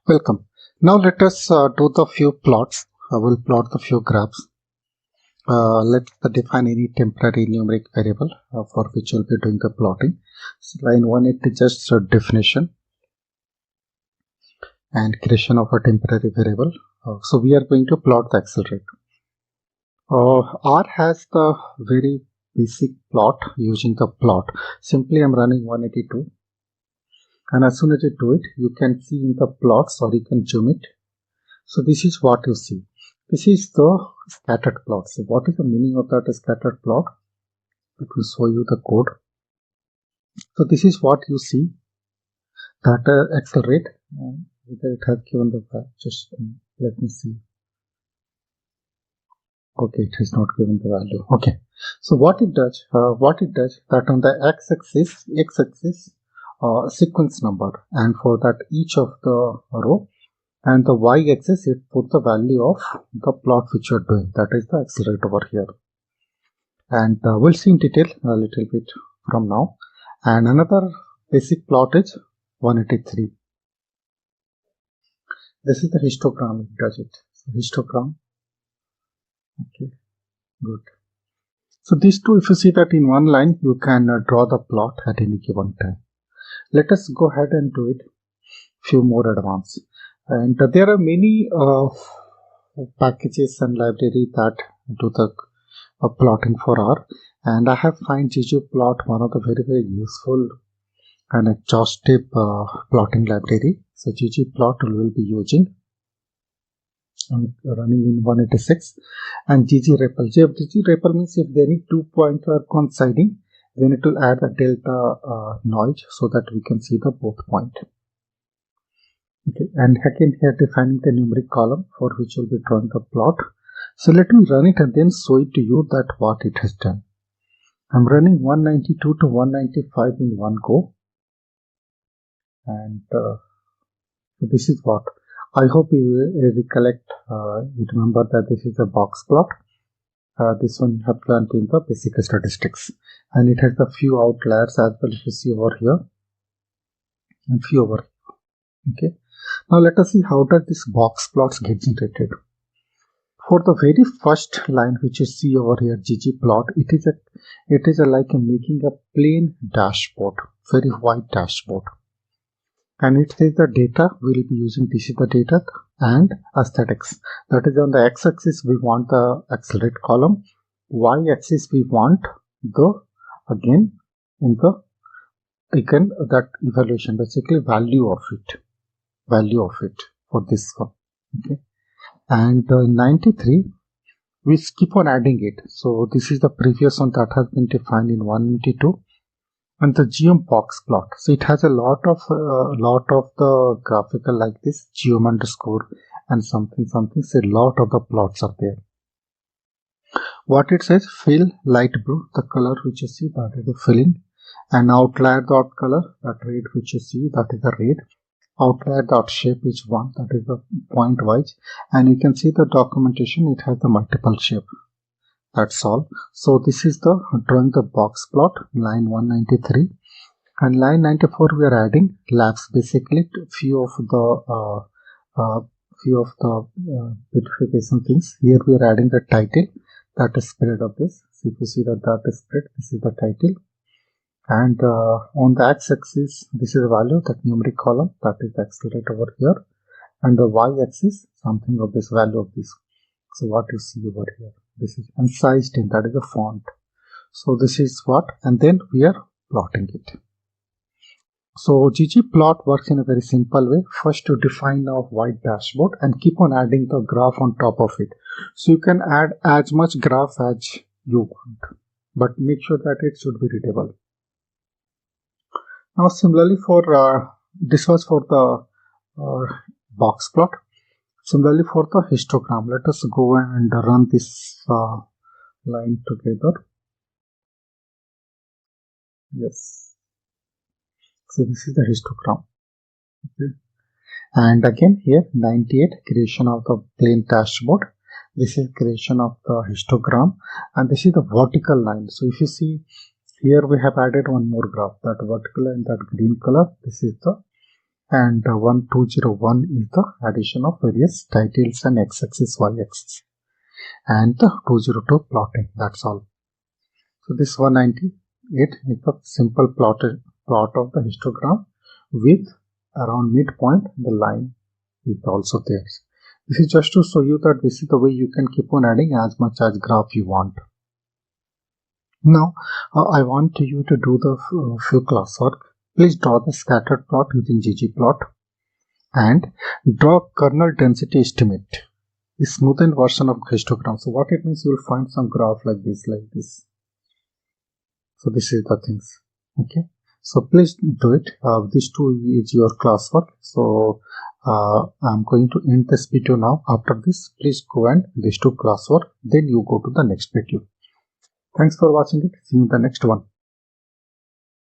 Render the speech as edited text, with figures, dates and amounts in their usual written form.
Welcome. Now let us do the few plots. I will plot the few graphs. Let's define any temporary numeric variable for which we'll be doing the plotting. So line 1 it is just a definition and creation of a temporary variable. So we are going to plot the accelerate. R has the very basic plot using the plot. Simply I'm running 182. And as soon as you do it, you can see in the plots or you can zoom it. So this is what you see. This is the scattered plot. So what is the meaning of that scattered plot? It will show you the code. So this is what you see. That accelerate. It has given the value. Just let me see. Okay, it has not given the value. Okay. So what it does that on the x-axis sequence number, and for that each of the row, and the y-axis it put the value of the plot which you are doing, that is the accelerate over here. And we'll see in detail a little bit from now. And another basic plot is 183. This is the histogram, it does it. So histogram. Okay, good. So these two, if you see that in one line, you can draw the plot at any given time. Let us go ahead and do it few more advanced. And there are many packages and library that do the plotting for R, and I have find ggplot one of the very useful and exhaustive plotting library. So ggplot will be using and running in 186, and ggRepl. ggRepl means if any 2 points are coinciding, then it will add a delta noise so that we can see the both point. Okay, and again here defining the numeric column for which we'll be drawing the plot. So let me run it and then show it to you that what it has done. I'm running 192 to 195 in one go, and this is what I hope you recollect. You remember that this is a box plot. This one you have learned in the basic statistics, and it has a few outliers as well. If you see over here and few over here. Okay, now let us see how does this box plots get generated. For the very first line which you see over here, ggplot, it is like making a plain dashboard, very white dashboard, and it says the data we will be using. This is the data and aesthetics. That is on the x-axis we want the accelerate column, y-axis we want the again that evaluation, basically value of it for this one. Okay, and 93 we keep on adding it. So this is the previous one that has been defined in 192, and the geom box plot. So it has a lot of the graphical like this geom underscore and something. So a lot of the plots are there. What it says, fill light blue, the color which you see, that is the filling, and outlier dot color, that red which you see, that is the red. Outlier dot shape is 1, that is the point wise, and you can see the documentation, it has the multiple shape. That's all. So this is the drawing the box plot, line 193, and line 94 we are adding labs, basically few of the beautification things. Here we are adding the title, that is spread of this. So if you see that is spread, this is the title. And on the x-axis, this is the value, that numeric column, that is the accelerate over here, and the y-axis, something of this value of this. So what you see over here, this is unsized in, that is the font. So this is what, and then we are plotting it. So ggplot works in a very simple way. First you define a white dashboard and keep on adding the graph on top of it. So you can add as much graph as you want, but make sure that it should be readable. Now similarly for this was for the box plot. Similarly for the histogram, let us go and run this line together. Yes. So this is the histogram. Okay. And again here 98 creation of the plain dashboard. This is creation of the histogram, and this is the vertical line. So if you see here we have added one more graph, that vertical and that green color. This is the and 1201 is the addition of various titles and x-axis, y-axis, and the 202 plotting. That's all. So this 198 is the simple plot of the histogram with around midpoint the line is also there. This is just to show you that this is the way you can keep on adding as much as graph you want. Now I want you to do the few classwork. Please draw the scattered plot using ggplot and draw kernel density estimate, the smoothened version of histogram. So what it means, you will find some graph like this. So this is the things. Okay, so please do it. These two is your classwork. So I'm going to end this video now. After this, please go and these two classwork, then you go to the next video. Thanks for watching it. See you in the next one.